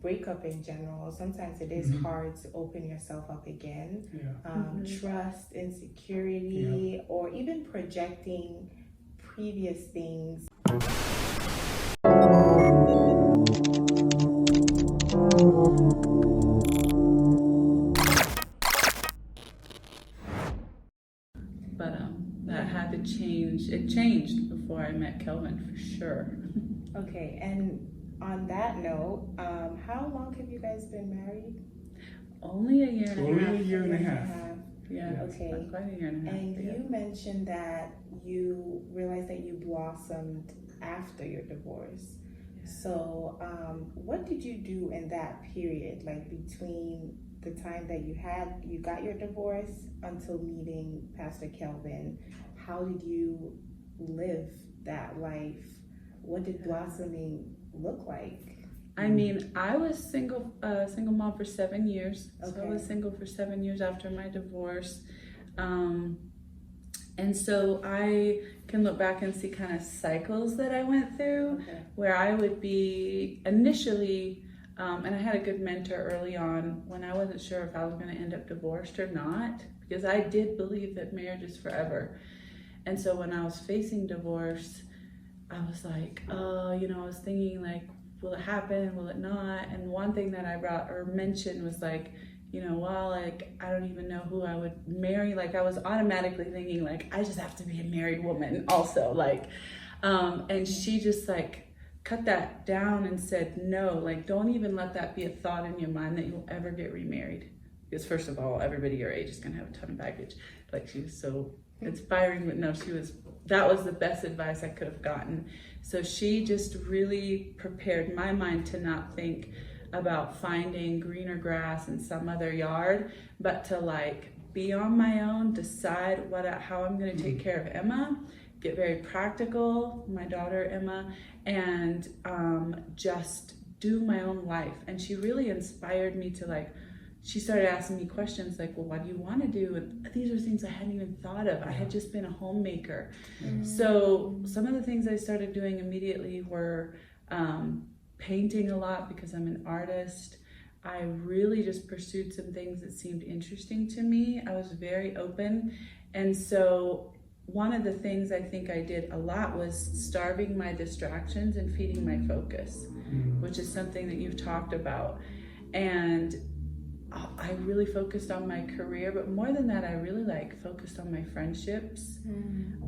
breakup in general, sometimes it is hard to open yourself up again. Trust, insecurity, or even projecting previous things. But that had to change. It changed before I met Kelvin, for sure. Okay, and on that note, how long have you guys been married? Only a year and a half. Only a year and a half. Yeah, Okay. Quite a year and a half. And you mentioned that you realized that you blossomed after your divorce. Yeah. So, what did you do in that period, like between the time that you got your divorce until meeting Pastor Kelvin? How did you live that life? What did blossoming look like? I mean, I was single mom for 7 years. Okay. So I was single for 7 years after my divorce. And so I can look back and see kind of cycles that I went through, where I would be initially, and I had a good mentor early on when I wasn't sure if I was going to end up divorced or not, because I did believe that marriage is forever. And so when I was facing divorce, I was like, I was thinking like, will it happen? Will it not? And one thing that I brought or mentioned was like, I don't even know who I would marry. Like I was automatically thinking like, I just have to be a married woman also. Like, and she just like cut that down and said, no, like don't even let that be a thought in your mind that you'll ever get remarried. Because first of all, everybody your age is gonna have a ton of baggage. Like she was so inspiring, but no, that was the best advice I could have gotten. So she just really prepared my mind to not think about finding greener grass in some other yard, but to like be on my own, decide how I'm going to take care of Emma, get very practical, my daughter Emma, and just do my own life. And she really inspired me to like, she started asking me questions like, well, what do you want to do? And these are things I hadn't even thought of. I had just been a homemaker. So some of the things I started doing immediately were painting a lot because I'm an artist. I really just pursued some things that seemed interesting to me. I was very open. And so one of the things I think I did a lot was starving my distractions and feeding my focus, which is something that you've talked about. And I really focused on my career, but more than that, I really focused on my friendships.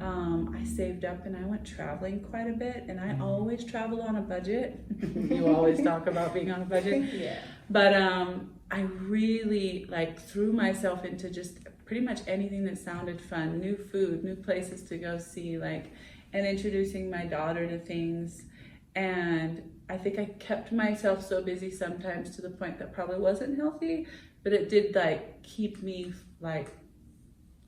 I saved up and I went traveling quite a bit, and I always traveled on a budget. You always talk about being on a budget. Yeah. But I really threw myself into just pretty much anything that sounded fun, new food, new places to go see, and introducing my daughter to things. And I think I kept myself so busy sometimes to the point that probably wasn't healthy, but it did keep me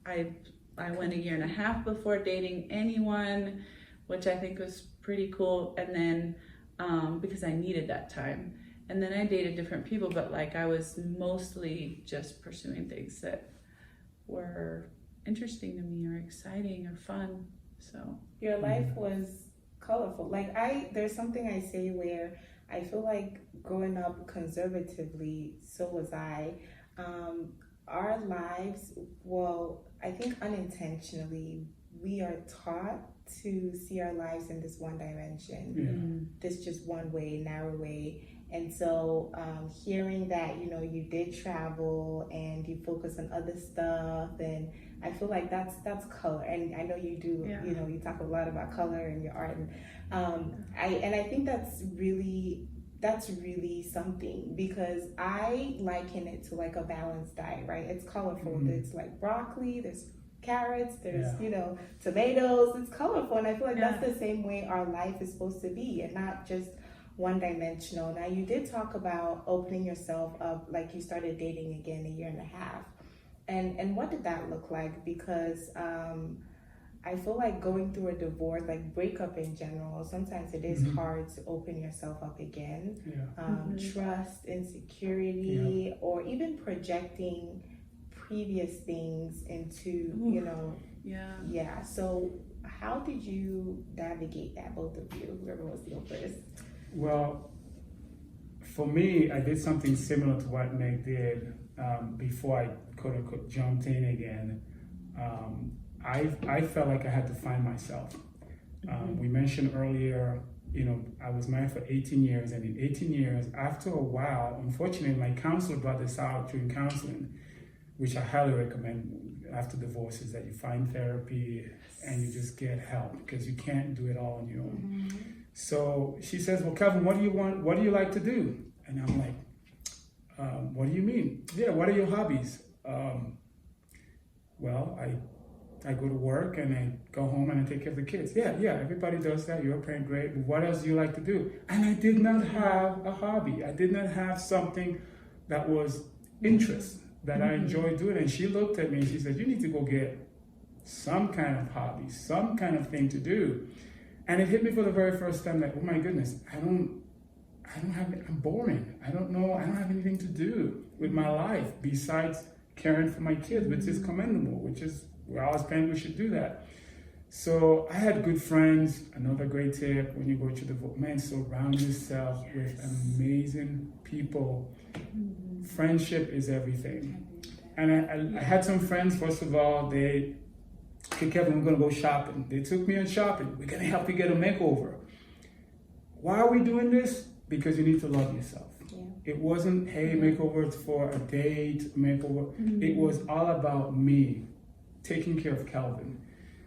I went a year and a half before dating anyone, which I think was pretty cool. And then because I needed that time, and then I dated different people, but I was mostly just pursuing things that were interesting to me or exciting or fun. So your life was colorful. There's something I say where I feel like growing up conservatively, so was I. Our lives, well, I think unintentionally, we are taught to see our lives in this one dimension, this just one way, narrow way. And so hearing that, you did travel and you focus on other stuff, and I feel like that's color. And I know you do, you talk a lot about color in your art. And I think that's really something, because I liken it to a balanced diet, right? It's colorful. It's broccoli, there's carrots, there's tomatoes, it's colorful. And I feel like that's the same way our life is supposed to be, and not just one dimensional. Now, you did talk about opening yourself up, you started dating again a year and a half. And what did that look like? Because I feel like going through a divorce, breakup in general, sometimes it is hard to open yourself up again. Trust, insecurity, or even projecting previous things into, So how did you navigate that, both of you? Whoever wants to go first. Well, for me, I did something similar to what Meg did before I quote unquote jumped in again. I felt like I had to find myself. We mentioned earlier, I was married for 18 years, and in 18 years, after a while, unfortunately, my counselor brought this out during counseling, which I highly recommend after divorce, is that you find therapy and you just get help, because you can't do it all on your own. So she says, well, Kelvin, what do you want? What do you like to do? And I'm like, what do you mean? Yeah, what are your hobbies? Well, I go to work and I go home and I take care of the kids. Yeah, everybody does that. You're a parent, great. But what else do you like to do? And I did not have a hobby. I did not have something that was interest that I enjoyed doing. And she looked at me and she said, you need to go get some kind of hobby, some kind of thing to do. And it hit me for the very first time, like, oh my goodness, I'm boring. I don't have anything to do with my life besides caring for my kids, which is commendable, which is, we're always saying we should do that. So I had good friends. Another great tip when you go to the man, surround yourself with amazing people. Friendship is everything. And I had some friends, first of all, okay, Kevin, we're gonna go shopping. They took me on shopping. We're gonna help you get a makeover. Why are we doing this? Because you need to love yourself. It wasn't, hey, makeovers for a date, makeover. It was all about me, taking care of Kelvin.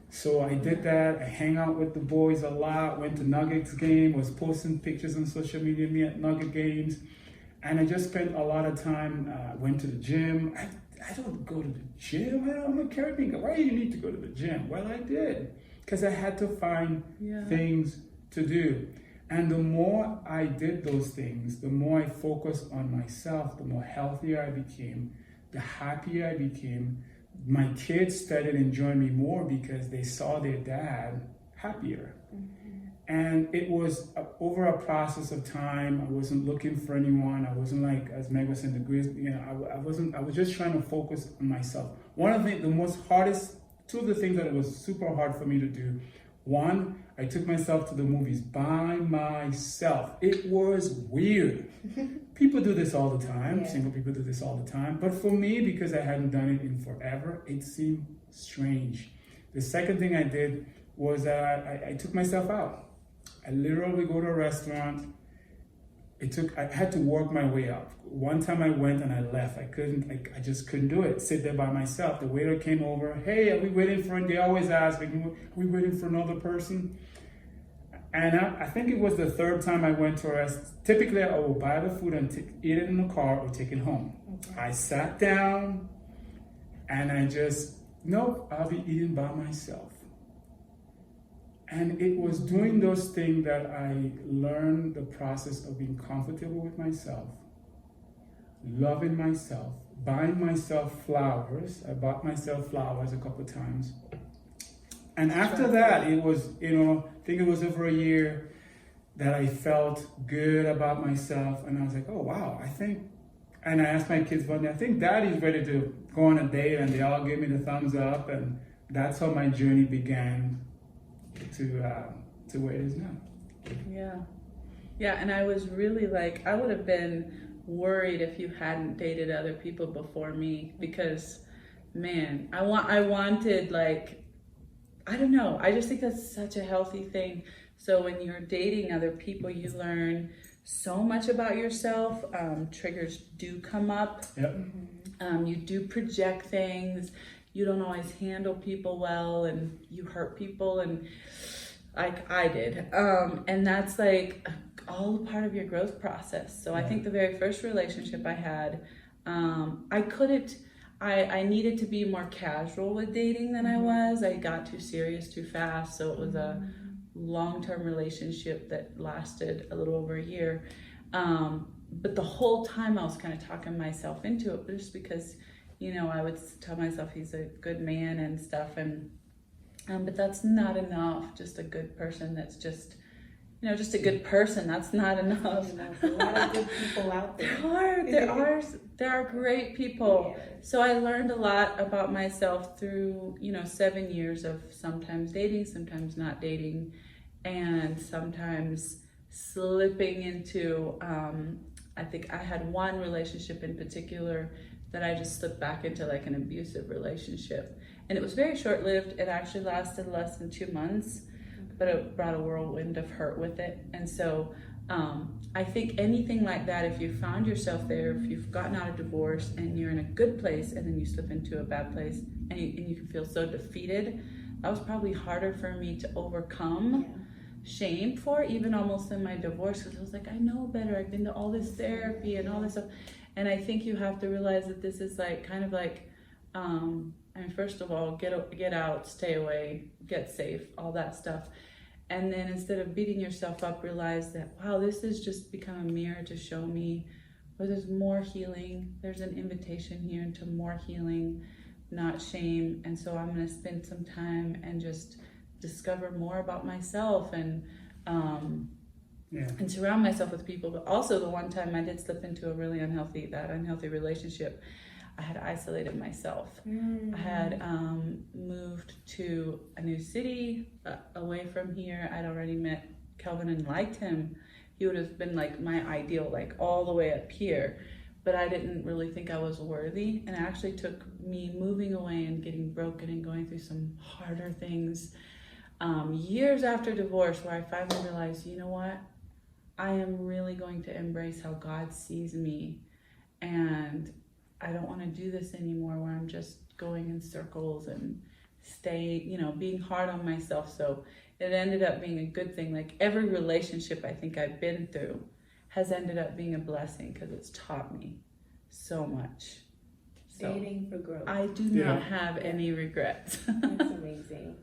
So I did that. I hang out with the boys a lot, went to Nuggets game, was posting pictures on social media, me at Nugget games. And I just spent a lot of time, went to the gym. I don't go to the gym. I'm a caretaker. Why do you need to go to the gym? Well, I did, because I had to find things to do. And the more I did those things, the more I focused on myself, the more healthier I became, the happier I became. My kids started enjoying me more because they saw their dad happier. And it was over a process of time. I wasn't looking for anyone. I wasn't like, as Meg was saying, I was just trying to focus on myself. One of two of the things that it was super hard for me to do. One, I took myself to the movies by myself. It was weird. People do this all the time. Single people do this all the time. But for me, because I hadn't done it in forever, it seemed strange. The second thing I did was I took myself out. I literally go to a restaurant. I had to work my way up. One time I went and I left. I just couldn't do it. Sit there by myself. The waiter came over. Hey, are we waiting for, they always ask, like, are we waiting for another person? And I think it was the third time I went to a restaurant. Typically, I will buy the food and eat it in the car or take it home. I sat down and I'll be eating by myself. And it was doing those things that I learned the process of being comfortable with myself, loving myself, buying myself flowers. I bought myself flowers a couple of times. And after that, it was, I think it was over a year that I felt good about myself. And I was like, oh, wow, and I asked my kids one day, I think Daddy's ready to go on a date. And they all gave me the thumbs up. And that's how my journey began to where it is now. Yeah, and I was really like, I would have been worried if you hadn't dated other people before me, because man, I wanted, like, I don't know, I just think that's such a healthy thing. So when you're dating other people, you learn so much about yourself. Triggers do come up. You do project things. You don't always handle people well, and you hurt people, and like I did. And that's like all a part of your growth process. So I think the very first relationship I had, I needed to be more casual with dating than I was. I got too serious too fast. So it was a long-term relationship that lasted a little over a year. But the whole time I was kind of talking myself into it, just because I would tell myself he's a good man and stuff, and but that's not enough. Just a good person. That's just a good person. That's not enough. There's a lot of good people out there. There are great people. So I learned a lot about myself through 7 years of sometimes dating, sometimes not dating, and sometimes slipping into I think I had one relationship in particular that I just slipped back into like an abusive relationship. And it was very short-lived. It actually lasted less than 2 months, but it brought a whirlwind of hurt with it. And so I think anything like that, if you found yourself there, if you've gotten out of divorce and you're in a good place and then you slip into a bad place and you can feel so defeated, that was probably harder for me to overcome shame for, even almost in my divorce, because I was like, I know better. I've been to all this therapy and all this stuff. And I think you have to realize that this is like kind of like, I mean, first of all, get out, stay away, get safe, all that stuff. And then instead of beating yourself up, realize that, wow, this has just become a mirror to show me where there's more healing. There's an invitation here into more healing, not shame. And so I'm going to spend some time and just discover more about myself and surround myself with people. But also the one time I did slip into a really unhealthy relationship, I had isolated myself. I had moved to a new city away from here. I'd already met Kelvin and liked him. He would have been like my ideal, like all the way up here. But I didn't really think I was worthy. And it actually took me moving away and getting broken and going through some harder things years after divorce, where I finally realized, you know what? I am really going to embrace how God sees me. And I don't want to do this anymore where I'm just going in circles and being hard on myself. So it ended up being a good thing. Like every relationship I think I've been through has ended up being a blessing because it's taught me so much. So Dating for growth. I do not have any regrets. That's amazing.